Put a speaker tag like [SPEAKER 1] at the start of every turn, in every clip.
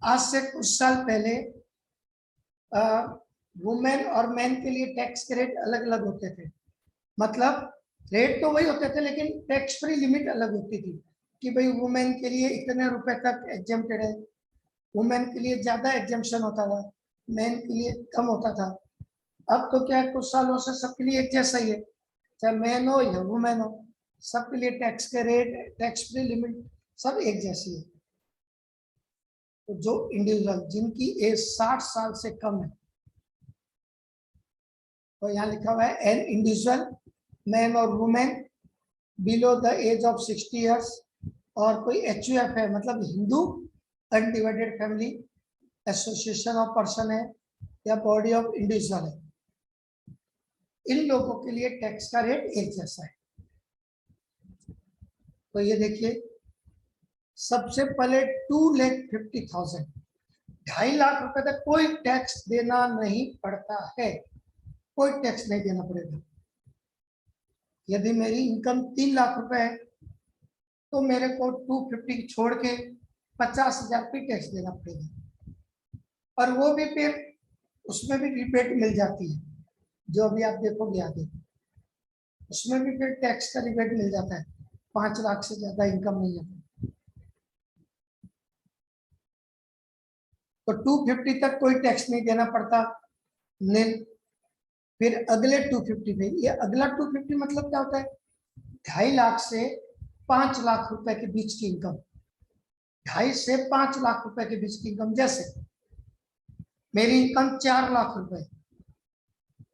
[SPEAKER 1] आज से कुछ साल पहले वुमेन और मैन के लिए टैक्स के रेट अलग अलग होते थे। मतलब रेट तो वही होते थे लेकिन टैक्स फ्री लिमिट अलग होती थी कि भाई वुमेन के लिए इतने रुपए तक एग्जेम्प्टेड है, वुमेन के लिए ज्यादा एग्जेम्पशन होता था, मैन के लिए कम होता था। अब तो क्या कुछ सालों से सबके लिए एक जैसा ही है, चाहे मैन हो या वुमेन हो, सबके लिए टैक्स के रेट, टैक्स फ्री लिमिट सब एक जैसी है। तो जो इंडिविजुअल जिनकी एज 60 साल से कम है, तो यहाँ लिखा हुआ है एन इंडिविजुअल मैन और women below the age of 60 years, और कोई HUF है मतलब Hindu undivided family association of person है या बॉडी ऑफ इंडिविजुअल है, इन लोगों के लिए टैक्स का रेट एक जैसा है। तो ये देखिए, सबसे पहले 2,50,000, 2.5 लाख रुपए तक कोई टैक्स देना नहीं पड़ता है, कोई टैक्स नहीं देना पड़ेगा। यदि मेरी इनकम 3 लाख रुपए है तो मेरे को 250 छोड़ के 50,000 की टैक्स देना पड़ेगा, और वो भी फिर उसमें भी रिबेट मिल जाती है, जो अभी आप देखोगे आगे, उसमें भी फिर टैक्स का रिबेट मिल जाता है। 5 लाख से ज्यादा इनकम नहीं है तो 250 तक कोई टैक्स नहीं देना पड़ता, नील। फिर अगले 250 पे, ये अगला 250 मतलब क्या होता है, 2.5 लाख से 5 लाख रुपए के बीच की इनकम, 2.5 से 5 लाख रुपए के बीच की इनकम। जैसे मेरी इनकम 4 लाख रुपए,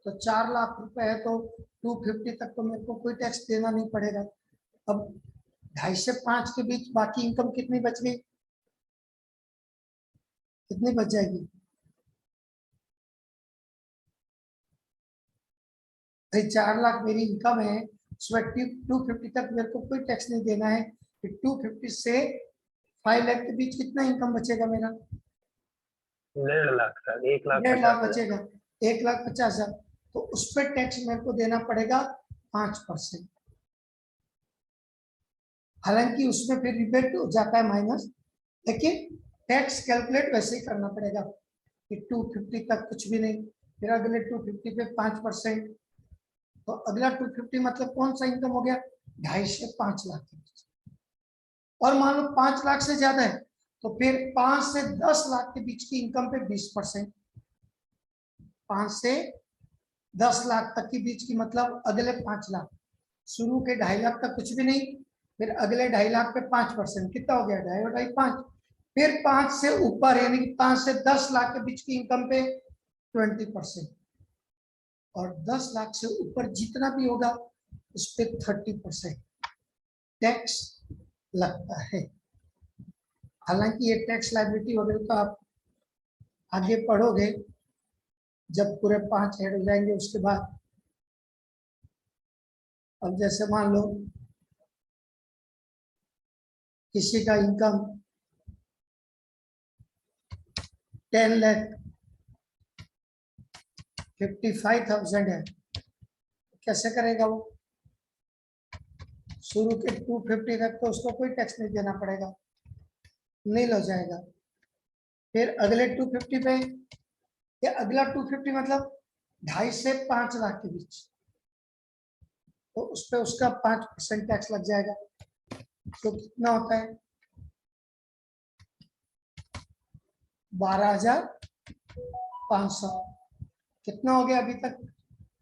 [SPEAKER 1] तो 4 लाख रुपए है तो 250 तक तो मेरे को कोई टैक्स देना नहीं पड़ेगा। अब 2.5 से 5 के बीच बाकी इनकम कितनी बच गई, कितनी बच जाएगी भाई? 4 लाख मेरी इनकम है, उसमें 250 तक मेरे को कोई टैक्स नहीं देना है। फिर 250 से 5 लाख के बीच कितना इनकम बचेगा मेरा?
[SPEAKER 2] 1.5 लाख का
[SPEAKER 1] 1.5 लाख बचेगा, 1,50,000। तो उस पर टैक्स मेरे को देना पड़ेगा 5%। हालांकि उसमें फिर रिबेट हो जाता है माइनस, लेकिन टैक्स कैलकुलेट वैसे ही करना पड़ेगा कि 250 तक कुछ भी नहीं, फिर अगले 250 पे 5%। तो अगला 250 मतलब कौन सा इनकम हो गया, 2.5 से 5 लाख के बीच। और मान लो 5 लाख से ज्यादा है तो फिर 5 से 10 लाख के बीच की इनकम पे 20%। 5 से 10 लाख तक के बीच की मतलब अगले 5 लाख, शुरू के 2.5 लाख तक कुछ भी नहीं, फिर अगले 2.5 लाख पे 5%, कितना हो गया, 2.5 और 2.5 5। फिर 5 से ऊपर यानी कि 5 से 10 लाख के बीच की इनकम पे 20%, और 10 लाख से ऊपर जितना भी होगा उस पर 30% टैक्स लगता है। हालांकि ये टैक्स लायबिलिटी वगैरह तो आप आगे पढ़ोगे जब पूरे 5 हेड हो जाएंगे उसके बाद। अब जैसे मान लो किसी का इनकम 10,55,000 है, कैसे करेगा वो? शुरू के 250 तक तो उसको कोई टैक्स नहीं देना पड़ेगा, नील हो जाएगा। फिर अगले 250 पे, या अगला 250 मतलब 2.5 से 5 लाख के बीच, तो उस पर उसका 5% टैक्स लग जाएगा। तो कितना होता है, 12,500। कितना हो गया अभी तक,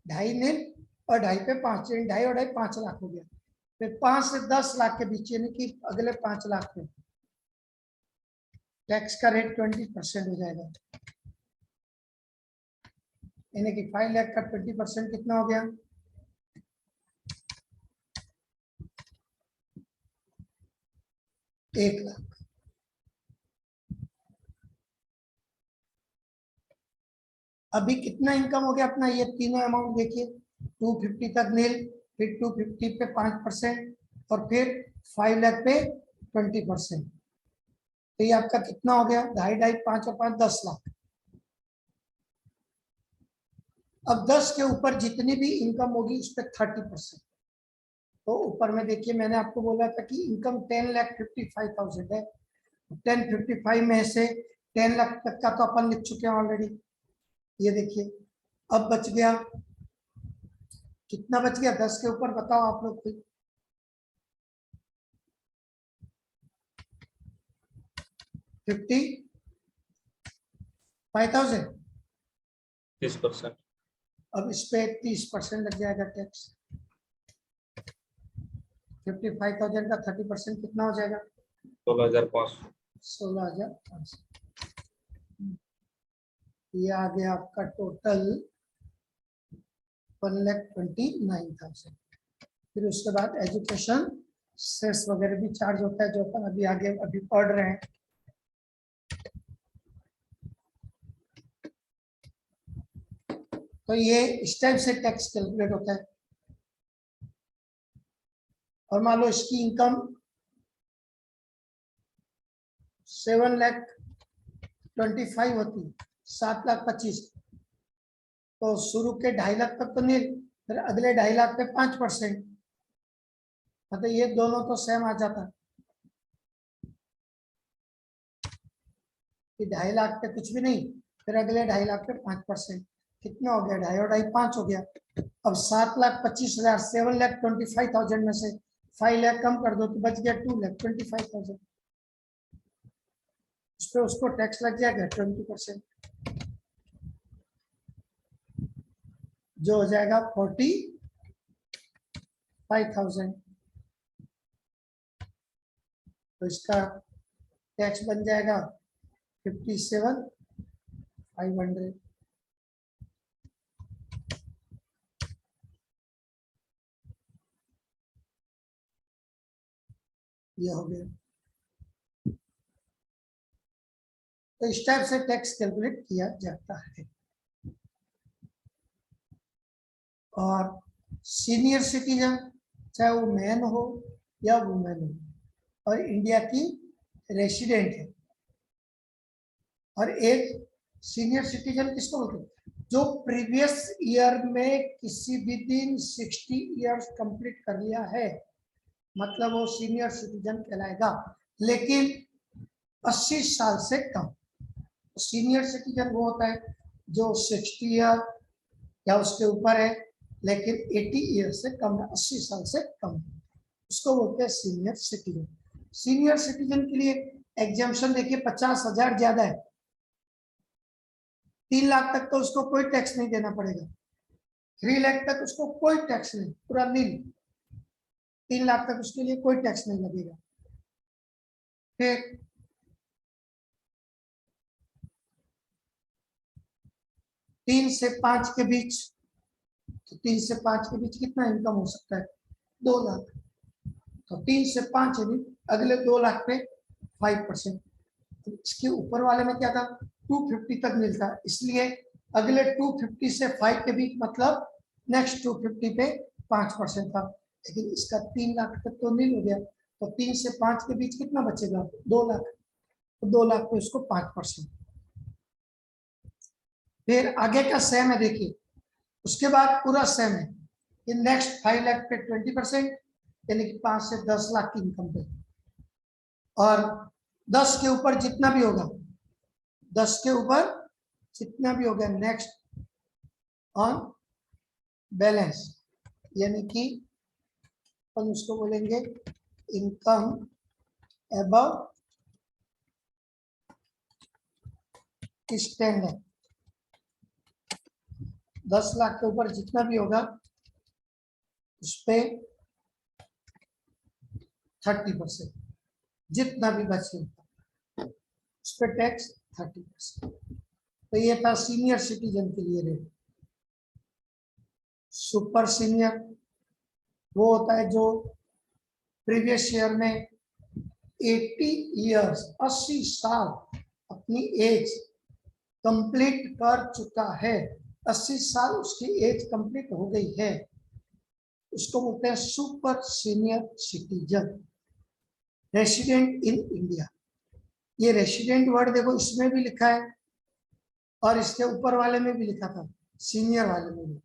[SPEAKER 1] 2.5 नील और 2.5 पे 5, 2.5 और 2.5 5 लाख हो गया। फिर 5 से 10 लाख के बीच यानी कि अगले 5 लाख में टैक्स का रेट 20% हो जाएगा, यानी कि 5 लाख का 20% कितना हो गया, 1 लाख। अभी कितना इनकम हो गया अपना, ये तीनों अमाउंट देखिए, 250 तक नील, फिर 250 पे 5%, और फिर 5 लाख पे 20%। तो ये आपका कितना हो गया, 2.5 5 और 5 10 लाख। अब 10 के ऊपर जितनी भी इनकम होगी उस पर 30%। तो ऊपर में देखिए मैंने आपको बोला था कि इनकम 10,55,000 है, 10,55 में से 10 लाख तक का तो अपन लिख चुके हैं ऑलरेडी। ये देखिए अब बच गया कितना, बच गया 10 के ऊपर, बताओ आप लोग कोई। 55,000।
[SPEAKER 3] 30%।
[SPEAKER 1] अब इस पे 30% लग जाएगा टैक्स। 55,000 का 30% कितना हो जाएगा?
[SPEAKER 3] 16,500।
[SPEAKER 1] 16,500। ये आ गया आपका टोटल 1,29,000। फिर उसके बाद एजुकेशन सेस वगैरह भी चार्ज होता है, जो अपन अभी आगे अभी पढ़ रहे हैं। तो ये इस टाइप से टैक्स कैलकुलेट होता है। और मान लो इसकी इनकम 7,25,000 होती, 7,25,000, तो शुरू के 2.5 लाख तक तो नहीं, फिर अगले 2.5 लाख पे 5%, मतलब ये दोनों तो सेम आ जाता। कि 2.5 लाख पे कुछ भी नहीं, फिर अगले 2.5 लाख पे 5%, कितना हो गया? 2.5 और 2.5 5 हो गया। अब 7,25,000 7,25,000 में से 5 लाख कम कर दो तो बच गया 2,25,000। उस पर उसको टैक्स लग जाएगा 20%, जो हो जाएगा 45,000। तो इसका टैक्स बन जाएगा 57,500। ये हो गया। तो इस टाइप से टैक्स कैलकुलेट किया जाता है। और सीनियर सिटीजन चाहे वो मैन हो या वुमेन हो और इंडिया की रेसिडेंट है, और एक सीनियर सिटीजन किसको बोलते हैं? जो प्रीवियस ईयर में किसी भी दिन 60 इयर्स कंप्लीट कर लिया है, मतलब वो सीनियर सिटीजन कहलाएगा। लेकिन 80 साल से कम। सीनियर सिटीजन वो होता है जो 60 ईयर या उसके ऊपर है, लेकिन 80 ईयर से कम है, 80 साल से कम है, उसको बोलते हैं सीनियर सिटीजन। सीनियर सिटीजन के लिए एग्जाम्पशन देखिए 50,000 ज्यादा है। 3 लाख तक तो उसको कोई टैक्स नहीं देना पड़ेगा, 3 लाख तक उसको कोई टैक्स नहीं, पूरा नील। 3 लाख तक उसके लिए कोई टैक्स नहीं लगेगा। फिर 3 से 5 के बीच, तो 3 से 5 के बीच कितना इनकम हो सकता है? 2 लाख। तो 3 से 5 यानी अगले 2 लाख पे 5%। तो इसके ऊपर वाले में क्या था? 250 तक मिलता है, इसलिए अगले 250 से 5 के बीच, मतलब नेक्स्ट 250 पे 5% था। लेकिन इसका 3 लाख तक तो नहीं हो गया, तो 3 से 5 के बीच कितना बचेगा? 2 लाख। तो 2 लाख पे उसको 5%। फिर आगे का सेम है, देखिए उसके बाद पूरा सेम है कि नेक्स्ट 5 लाख पे 20%, यानी कि 5 से 10 लाख की इनकम पे। और 10 के ऊपर जितना भी होगा, 10 के ऊपर जितना भी होगा नेक्स्ट ऑन बैलेंस, यानी कि हम उसको बोलेंगे इनकम अबव स्टैंडर्ड। 10 लाख के ऊपर जितना भी होगा उस पे 30%, जितना भी बचे उस पे टैक्स 30%। तो ये था सीनियर सिटीजन के लिए रेट। सुपर सीनियर वो होता है जो प्रीवियस ईयर में 80 इयर्स 80 साल अपनी एज कंप्लीट कर चुका है, 80 साल उसकी एज कंप्लीट हो गई है, उसको बोलते हैं super senior citizen. Resident in India, ये रेसिडेंट वर्ड देखो इसमें भी लिखा है और इसके ऊपर वाले में भी लिखा था, सीनियर वाले में भी।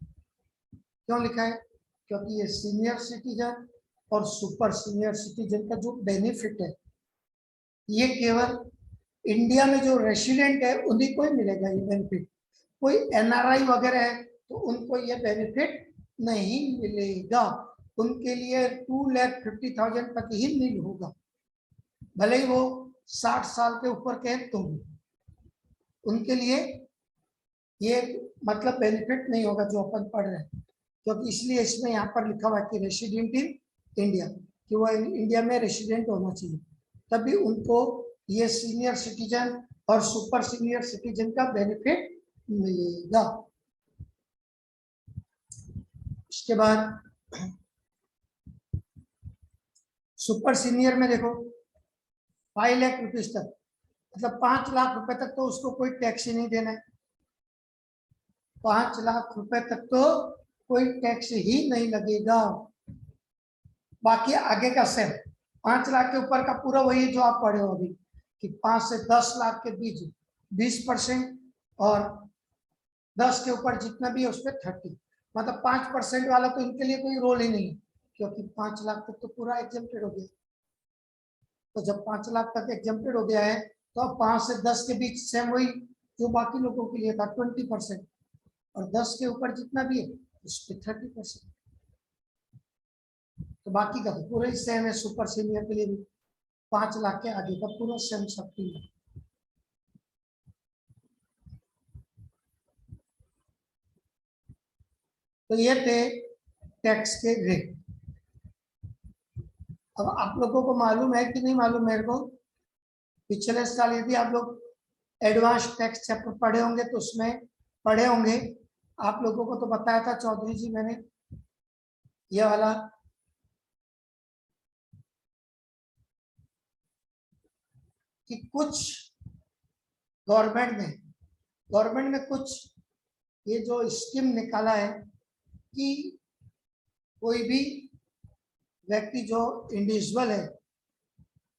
[SPEAKER 1] क्यों लिखा है? क्योंकि ये सीनियर सिटीजन और सुपर सीनियर सिटीजन का जो बेनिफिट है, ये केवल इंडिया में जो रेसिडेंट है उन्हीं को ही मिलेगा ये बेनिफिट। कोई एनआरआई वगैरह है तो उनको ये बेनिफिट नहीं मिलेगा। उनके लिए 2,50,000 तक ही मिल होगा, भले ही वो 60 साल के ऊपर के हैं तो भी उनके लिए ये मतलब बेनिफिट नहीं होगा जो अपन पढ़ रहे हैं। क्योंकि इसलिए इसमें यहाँ पर लिखा हुआ है कि रेसिडेंट इन इंडिया, कि वो इंडिया में रेसिडेंट होना चाहिए, तभी उनको ये सीनियर सिटीजन और सुपर सीनियर सिटीजन का बेनिफिट मिलेगा। इसके बाद सुपर सीनियर में देखो 5 लाख रुपीज तक, मतलब 5 लाख रुपए तक तो उसको कोई टैक्स ही नहीं देना है। 5 लाख रुपए तक तो कोई टैक्स ही नहीं लगेगा। बाकी आगे का सेम 5 लाख के ऊपर का पूरा वही जो आप पढ़े हो अभी, कि 5 से 10 लाख के बीच 20% और 10 के ऊपर जितना भी है उस पर 30, मतलब 5% वाला तो इनके लिए कोई रोल ही नहीं है, क्योंकि 5 लाख तक तो पूरा एग्जेम्प्टेड हो गया। तो जब 5 लाख तक एग्जेम्प्टेड हो गया है तो अब 5 से 10 के बीच सेम वही जो बाकी लोगों के लिए था 20%, और 10 के ऊपर जितना भी है उस पर 30%। तो बाकी का तो पूरा ही सेम है। सुपर सीनियर के लिए भी 5 लाख के आगे का पूरा सेम सकती है। तो ये थे टैक्स के रेट। अब आप लोगों को मालूम है कि नहीं मालूम मेरे को, पिछले साल यदि आप लोग एडवांस टैक्स चैप्टर पढ़े होंगे तो उसमें पढ़े होंगे, आप लोगों को तो बताया था चौधरी जी मैंने, ये वाला कि कुछ गवर्नमेंट ने कुछ ये जो स्कीम निकाला है कि कोई भी व्यक्ति जो इंडिविजुअल है,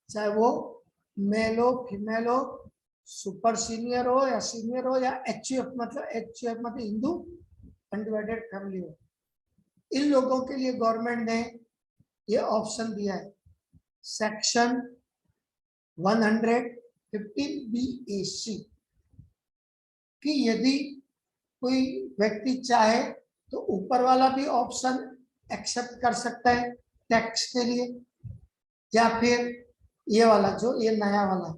[SPEAKER 1] चाहे वो मेल हो फीमेल हो, सुपर सीनियर हो या सीनियर हो, या एचयूएफ मतलब हिंदू अनडिवाइडेड फैमिली हो, इन लोगों के लिए गवर्नमेंट ने ये ऑप्शन दिया है सेक्शन 115BAC कि यदि कोई व्यक्ति चाहे तो ऊपर वाला भी ऑप्शन एक्सेप्ट कर सकता है टैक्स के लिए, या फिर ये वाला जो ये नया वाला,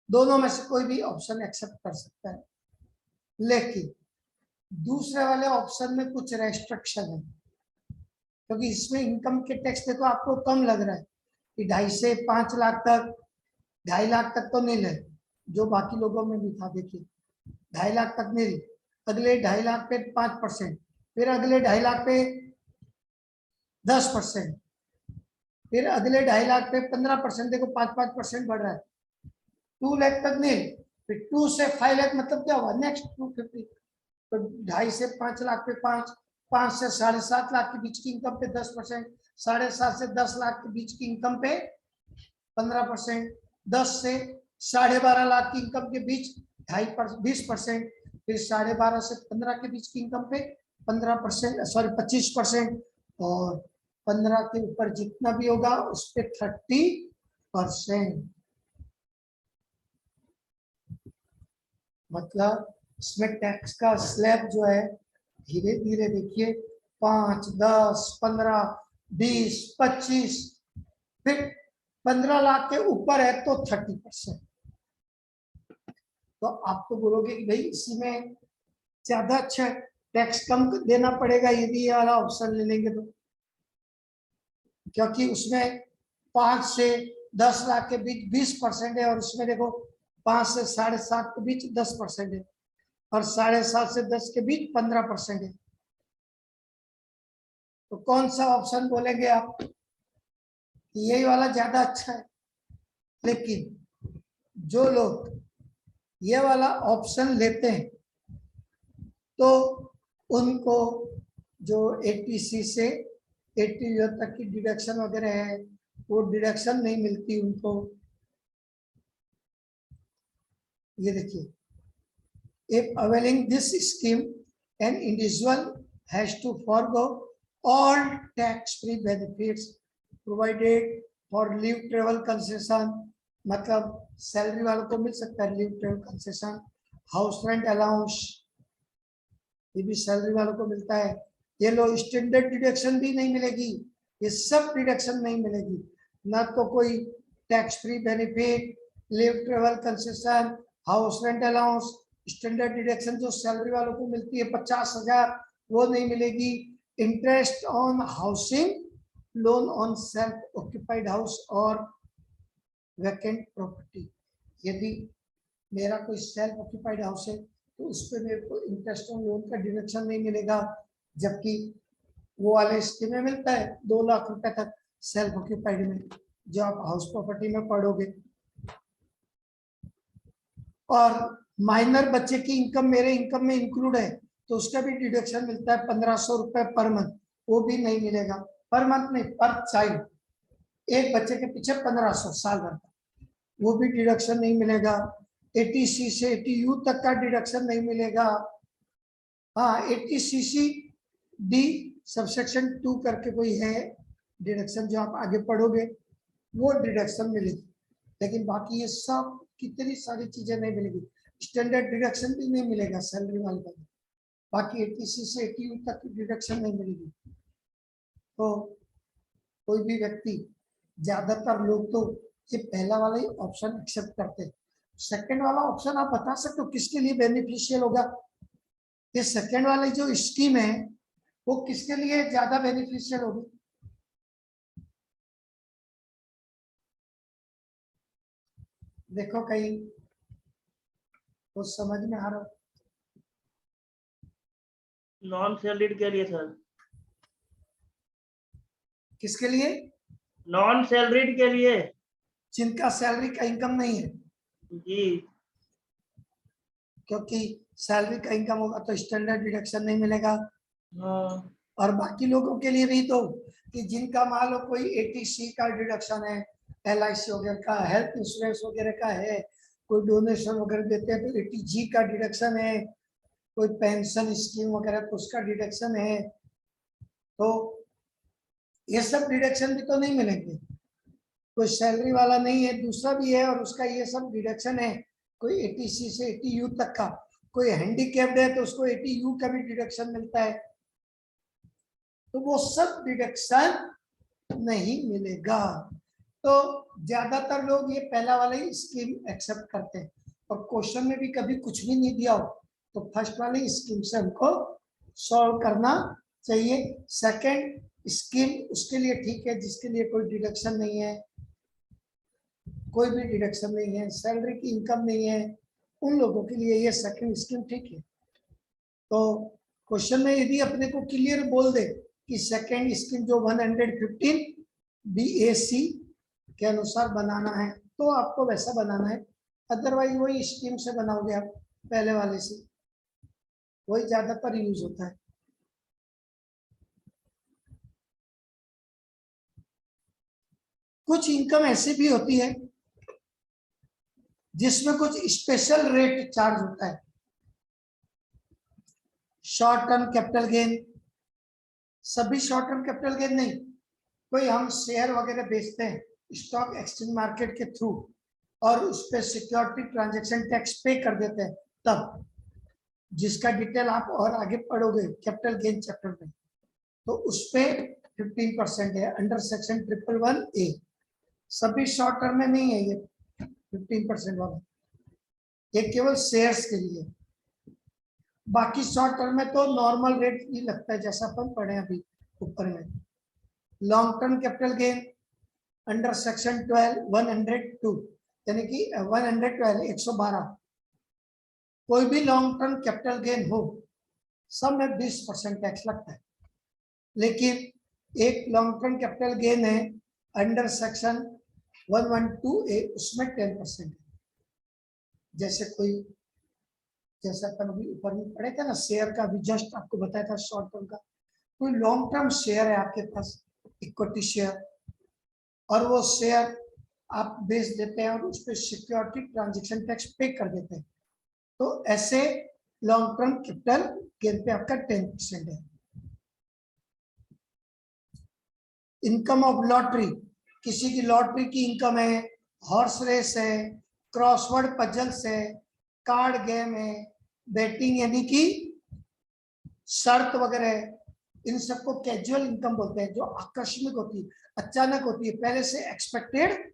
[SPEAKER 1] दोनों में से कोई भी ऑप्शन एक्सेप्ट कर सकता है। लेकिन दूसरे वाले ऑप्शन में कुछ रेस्ट्रिक्शन है, क्योंकि इसमें इनकम के टैक्स देखो आपको कम लग रहा है कि 2.5 से 5 लाख तक, 2.5 लाख तक तो नहीं ले, जो बाकी लोगों में भी था देखिए 2.5 लाख तक नहीं, अगले 2.5 लाख पे 5%, फिर अगले 2.5 लाख पे 10%, फिर अगले 2.5 लाख पे 15%, देखो 5% बढ़ रहा है। 2 लाख तक नहीं, फिर 2 से 5 लाख मतलब क्या हुआ नेक्स्ट 250, तो 2.5 से 5 लाख पे 5, 5 से 7.5 लाख के बीच की इनकम पे 10%, 7.5 से 10 लाख के बीच की इनकम पे 15%, 10 से 12.5 लाख की इनकम के बीच 20%, फिर 12.5 से 15 के बीच की इनकम पे 15%, सॉरी 25%, और 15 के ऊपर जितना भी होगा उस पे 30%। मतलब इसमें टैक्स का स्लैब जो है धीरे धीरे देखिए 5, 10, 15, 20, 25, फिर 15 लाख के ऊपर है तो 30%। तो आप तो बोलोगे कि भाई इसी में ज्यादा अच्छा टैक्स कम देना पड़ेगा यदि ये वाला ऑप्शन ले लेंगे तो, क्योंकि उसमें 5 से 10 लाख के बीच 20% है, और उसमें देखो 5 से 7.5 के बीच 10% है, और 7.5 से 10 के बीच 15% है। तो कौन सा ऑप्शन बोलेंगे आप? यही वाला ज्यादा अच्छा है। लेकिन जो लोग ये वाला ऑप्शन लेते हैं तो उनको जो 80C से 80 ईयर तक की डिडक्शन वगैरह है वो डिडक्शन नहीं मिलती उनको। ये देखिए, if availing this scheme an individual has to forgo all tax free benefits provided for leave travel concession, मतलब सैलरी वालों को मिल सकता है leave travel concession. House rent allowance, ये भी सैलरी वालों को मिलता है। ये लो स्टैंडर्ड डिडक्शन भी नहीं मिलेगी, ये सब डिडक्शन नहीं मिलेगी, ना तो कोई tax free benefit, leave travel concession, house rent allowance, standard deduction जो सैलरी वालों को मिलती है 50,000 वो नहीं मिलेगी। Interest on housing loan on self occupied house और वैकेंट प्रॉपर्टी, यदि मेरा कोई सेल्फ ऑक्यूपाइड हाउस है तो उस पर मेरे को इंटरेस्ट ऑन लोन का डिडक्शन नहीं मिलेगा, जबकि वो वाले स्कीम में मिलता है 2 लाख रुपए तक सेल्फ ऑक्यूपाइड में, जो आप हाउस प्रॉपर्टी में पढ़ोगे। और माइनर बच्चे की इनकम मेरे इनकम में इंक्लूड है तो उसका भी डिडक्शन मिलता है 1500 रुपए पर मंथ, वो भी नहीं मिलेगा। पर मंथ नहीं, पर चाइल्ड, एक बच्चे के पीछे 1500 साल भर का, वो भी डिडक्शन नहीं मिलेगा। 80C से 80U तक का डिडक्शन नहीं मिलेगा। हाँ, 80CC डी सबसेक्शन 2 करके कोई है डिडक्शन, जो आप आगे पढ़ोगे वो डिडक्शन मिलेगी, लेकिन बाकी ये सब कितनी सारी चीजें नहीं मिलेगी। स्टैंडर्ड डिडक्शन भी नहीं मिलेगा सैलरी वाले को, बाकी 80C से 80U तक की डिडक्शन नहीं मिलेगी। तो कोई भी व्यक्ति, ज्यादातर लोग तो ये पहला वाला ही ऑप्शन एक्सेप्ट करते हैं। सेकंड वाला ऑप्शन आप बता सकते हो किसके लिए बेनिफिशियल होगा? ये सेकंड वाली जो स्कीम है वो किसके लिए ज्यादा बेनिफिशियल होगी? देखो कहीं तो समझ में आ रहा हो?
[SPEAKER 4] नॉन सैलरीड के लिए सर,
[SPEAKER 1] किसके लिए?
[SPEAKER 4] नॉन सैलरीड के लिए
[SPEAKER 1] जिनका सैलरी का इनकम नहीं है,
[SPEAKER 4] जी।
[SPEAKER 1] क्योंकि सैलरी का इनकम होगा तो स्टैंडर्ड डिडक्शन नहीं मिलेगा।
[SPEAKER 4] हाँ
[SPEAKER 1] और बाकी लोगों के लिए भी तो, कि जिनका मान लो कोई 80C का डिडक्शन है, LIC वगैरह का, हेल्थ इंश्योरेंस वगैरह का है, कोई डोनेशन वगैरह देते हैं तो 80G का डिडक्शन है, कोई पेंशन स्कीम वगैरह तो उसका डिडक्शन है, तो ये सब डिडक्शन भी तो नहीं मिलेंगे। कोई सैलरी वाला नहीं है, दूसरा भी है और उसका ये सब डिडक्शन है, कोई 80C से 80U तक का, कोई हैंडीकैप्ड है तो उसको 80U का भी डिडक्शन मिलता है, तो वो सब डिडक्शन नहीं मिलेगा। तो ज्यादातर लोग ये पहला वाला ही स्कीम एक्सेप्ट करते हैं, और क्वेश्चन में भी कभी कुछ भी नहीं दिया हो तो फर्स्ट वाली स्कीम से हमको सॉल्व करना चाहिए। सेकंड स्कीम उसके लिए ठीक है जिसके लिए कोई डिडक्शन नहीं है, कोई भी डिडक्शन नहीं है, सैलरी की इनकम नहीं है, उन लोगों के लिए ये सेकंड स्कीम ठीक है। तो क्वेश्चन में यदि अपने को क्लियर बोल दे कि सेकंड स्कीम जो 115 BAC के अनुसार बनाना है तो आपको वैसा बनाना है, अदरवाइज वही स्कीम से बनाओगे आप पहले वाले से, वही ज्यादातर यूज होता है। कुछ इनकम ऐसी भी होती है जिसमें कुछ स्पेशल रेट चार्ज होता है। शॉर्ट टर्म कैपिटल गेन, सभी शॉर्ट टर्म कैपिटल गेन नहीं, कोई हम शेयर वगैरह बेचते हैं स्टॉक एक्सचेंज मार्केट के थ्रू और उस पर सिक्योरिटी ट्रांजैक्शन टैक्स पे कर देते हैं, तब जिसका डिटेल आप और आगे पढ़ोगे कैपिटल गेन चैप्टर में, तो उस पे 15% है अंडर सेक्शन 111A। सभी शॉर्ट टर्म में नहीं है ये 15% वाला, ये केवल शेयर्स के लिए। बाकी शॉर्ट टर्म में तो नॉर्मल रेट ही लगता है जैसा अपन पढ़े अभी ऊपर में। Long term capital gain under section 102 यानी कि 112 कोई भी लॉन्ग टर्म कैपिटल गेन हो सब में 20% टैक्स लगता है, लेकिन एक लॉन्ग टर्म कैपिटल गेन है अंडर सेक्शन 112A उसमें 10% है। जैसे कोई, जैसा अपन अभी ऊपर में पढ़े थे ना शेयर का, अभी जस्ट आपको बताया था शॉर्ट टर्म का, कोई लॉन्ग टर्म शेयर है आपके पास इक्विटी शेयर, और वो शेयर आप बेच देते हैं और उस पर सिक्योरिटी ट्रांजैक्शन टैक्स पे कर देते हैं, तो ऐसे लॉन्ग टर्म कैपिटल गेन पे आपका 10% है। इनकम ऑफ लॉटरी किसी की लॉटरी की इनकम है, हॉर्स रेस है, क्रॉसवर्ड पजल्स है, कार्ड गेम है, बेटिंग यानी कि शर्त वगैरह है, इन सबको कैजुअल इनकम बोलते हैं, जो आकस्मिक होती है, अचानक होती है, पहले से एक्सपेक्टेड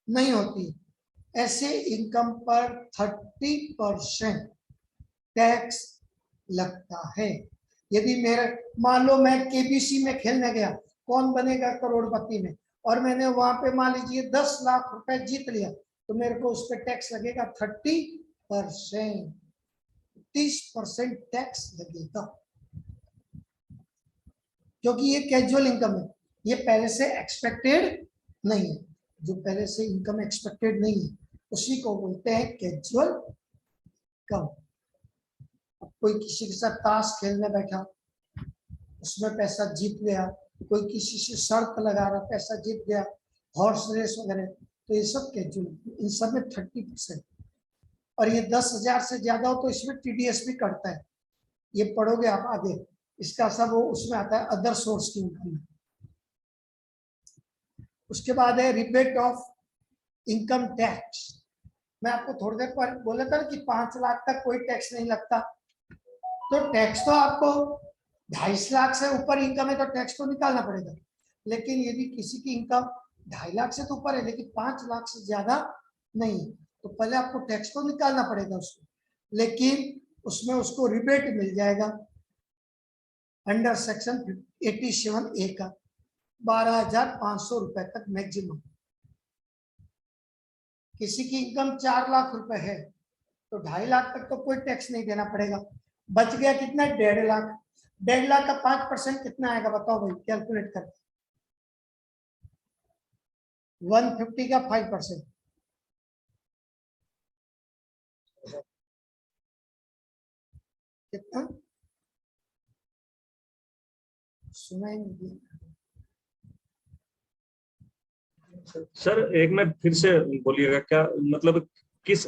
[SPEAKER 1] नहीं होती। ऐसे इनकम पर 30% टैक्स लगता है। यदि मेरे मान लो मैं केबीसी में खेलने गया, कौन बनेगा करोड़पति में, और मैंने वहां पे मान लीजिए 10 लाख रुपए जीत लिया, तो मेरे को उस पर टैक्स लगेगा 30%, 30% टैक्स लगेगा, क्योंकि ये कैजुअल इनकम है, ये पहले से एक्सपेक्टेड नहीं है। जो पहले से इनकम एक्सपेक्टेड नहीं है उसी को बोलते हैं कैजुअल इनकम। कोई किसी के साथ ताश खेलने बैठा, उसमें पैसा जीत गया, कोई किसी से शर्त लगा रहा, पैसा जीत गया, हॉर्स रेस वगैरह, तो ये सब कैजुअल, इन सब में 30%। और ये 10,000 से ज्यादा हो तो इसमें टीडीएस भी कटता है, ये पढ़ोगे आप आगे, इसका सब वो उसमें आता है अदर सोर्स की इनकम। उसके बाद है रिबेट ऑफ इनकम टैक्स। मैं आपको थोड़ी देर पर बोला था कि 5 लाख तक कोई टैक्स नहीं लगता, तो टैक्स तो आपको 2.5 लाख से ऊपर इनकम है तो टैक्स तो निकालना पड़ेगा। लेकिन यदि किसी की इनकम 2.5 लाख से तो ऊपर है लेकिन 5 लाख से ज्यादा नहीं, तो पहले आपको टैक्स तो निकालना पड़ेगा उसको, लेकिन उसमें उसको रिबेट मिल जाएगा अंडर सेक्शन 87A का 12,500 रुपए तक मैक्सिमम। किसी की इनकम 4 लाख रुपए है तो 2.5 लाख तक तो कोई टैक्स नहीं देना पड़ेगा, बच गया कितना, 1.5 लाख। 1.5 लाख का 5% कितना आएगा बताओ भाई, कैलकुलेट कर। 150 का 5% कितना, सुनाई नहीं दिया।
[SPEAKER 3] सर एक में फिर से बोलिएगा, क्या मतलब किस,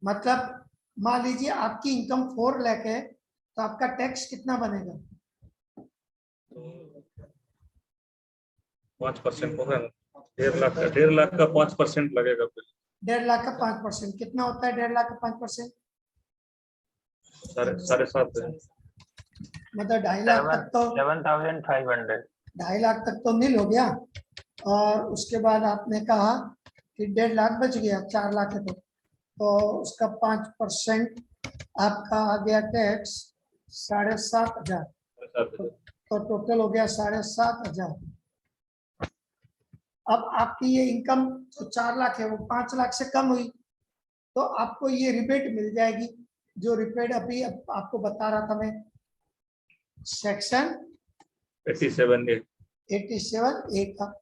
[SPEAKER 1] मतलब मान लीजिए आपकी इनकम 4 लाख है तो आपका टैक्स कितना बनेगा,
[SPEAKER 3] 5% होगा ना, 1.5 लाख का 5% लगेगा फिर।
[SPEAKER 1] 1.5 लाख का 5% कितना होता है, 1.5 लाख का 5%,
[SPEAKER 3] 7.5
[SPEAKER 1] मतलब 2.5 लाख तक तो
[SPEAKER 2] 7,500।
[SPEAKER 1] 2.5 लाख तक तो नील हो गया। और उसके बाद आपने कहा कि 1.5 लाख बच गया, 4 लाख है तो उसका 5% आपका आ गया टैक्स 7,500, तो टोटल हो गया 7,500। अब आपकी ये इनकम जो 4 लाख है वो 5 लाख से कम हुई, तो आपको ये रिबेट मिल जाएगी, जो रिबेट अभी आपको बता रहा था मैं, सेक्शन 87A का।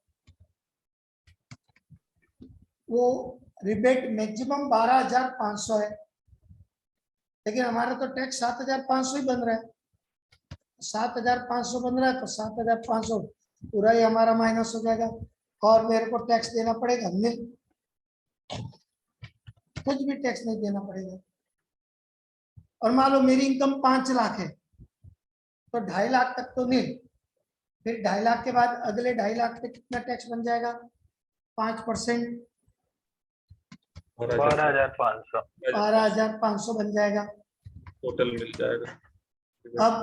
[SPEAKER 1] वो रिबेट मैक्सिमम 12,500 है, लेकिन हमारा तो टैक्स 7,500 ही बन रहा है, 7,500 बन रहा है तो 7,500 पूरा ही हमारा माइनस हो जाएगा, और मेरे को टैक्स देना पड़ेगा नहीं, कुछ भी टैक्स नहीं देना पड़ेगा। और मान लो मेरी इनकम 5 लाख है तो 2.5 लाख तक तो नहीं, फिर 2.5 लाख के बाद अगले 2.5 लाख पे कितना टैक्स बन जाएगा, 5%,
[SPEAKER 2] 12,500।
[SPEAKER 1] 12,500 बन जाएगा।
[SPEAKER 3] टोटल मिल जाएगा।
[SPEAKER 1] अब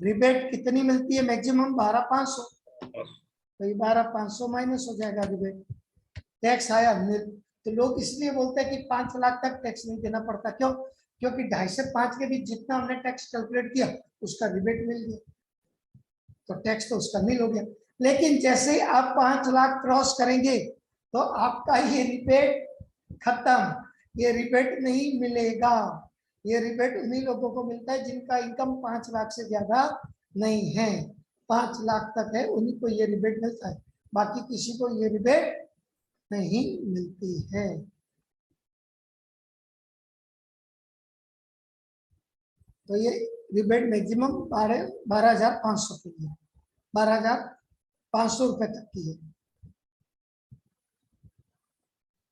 [SPEAKER 1] रिबेट कितनी मिलती है मैक्सिमम, 12,500, तो ये 12,500 माइनस हो जाएगा रिबेट, टैक्स आया निल। तो लोग इसलिए बोलते हैं कि 5 लाख तक टैक्स नहीं देना पड़ता, क्यों, क्योंकि 2.5 से 5 के बीच जितना हमने टैक्स कैलकुलेट किया उसका रिबेट मिल गया, तो टैक्स तो उसका निल हो गया। लेकिन जैसे ही आप 5 लाख क्रॉस करेंगे तो आपका ये रिबेट खत्म, ये रिबेट नहीं मिलेगा। ये रिबेट उन्हीं लोगों को मिलता है जिनका इनकम 5 लाख से ज्यादा नहीं है, 5 लाख तक है उन्हीं को ये रिबेट मिलता है, बाकी किसी को ये रिबेट नहीं मिलती है। तो ये रिबेट मैक्सिमम 12,500 के लिए, 12,500 रुपए तक की है।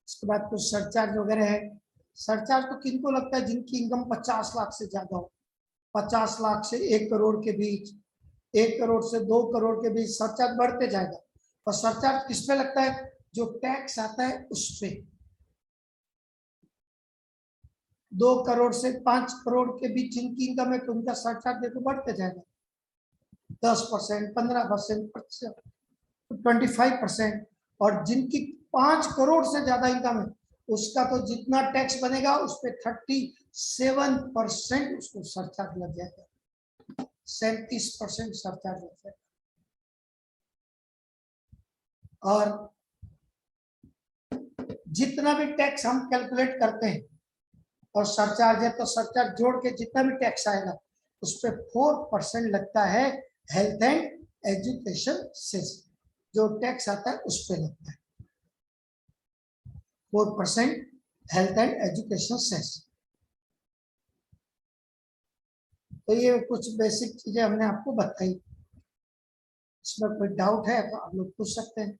[SPEAKER 1] उसके बाद कुछ सरचार्ज वगैरह है। सरचार्ज तो किनको लगता है, जिनकी इनकम 50 लाख से ज्यादा हो, 50 लाख से 1 करोड़ के बीच, 1 करोड़ से 2 करोड़ के बीच सरचार्ज बढ़ते जाएगा। और सरचार्ज किस पे लगता है? जो टैक्स आता है उस पे। 2 करोड़ से 5 करोड़ के बीच जिनकी इनकम है तो उनका सरचार्ज देखो बढ़ते जाएगा, 10%, 15%, 25%। और जिनकी 5 करोड़ से ज्यादा इनकम है उसका तो जितना टैक्स बनेगा उस पे 37% उसको सरचार्ज लग जाएगा, 37% सरचार्ज लग जाएगा। और जितना भी टैक्स हम कैलकुलेट करते हैं और सरचार्ज है तो सरचार्ज जोड़ के जितना भी टैक्स आएगा उस पे 4% लगता है हेल्थ एंड एजुकेशन सेस। जो टैक्स आता है उस पे लगता है 4% हेल्थ एंड एजुकेशन सेस। तो ये कुछ बेसिक चीजें हमने आपको बताई। इसमें कोई डाउट है तो आप लोग पूछ सकते हैं।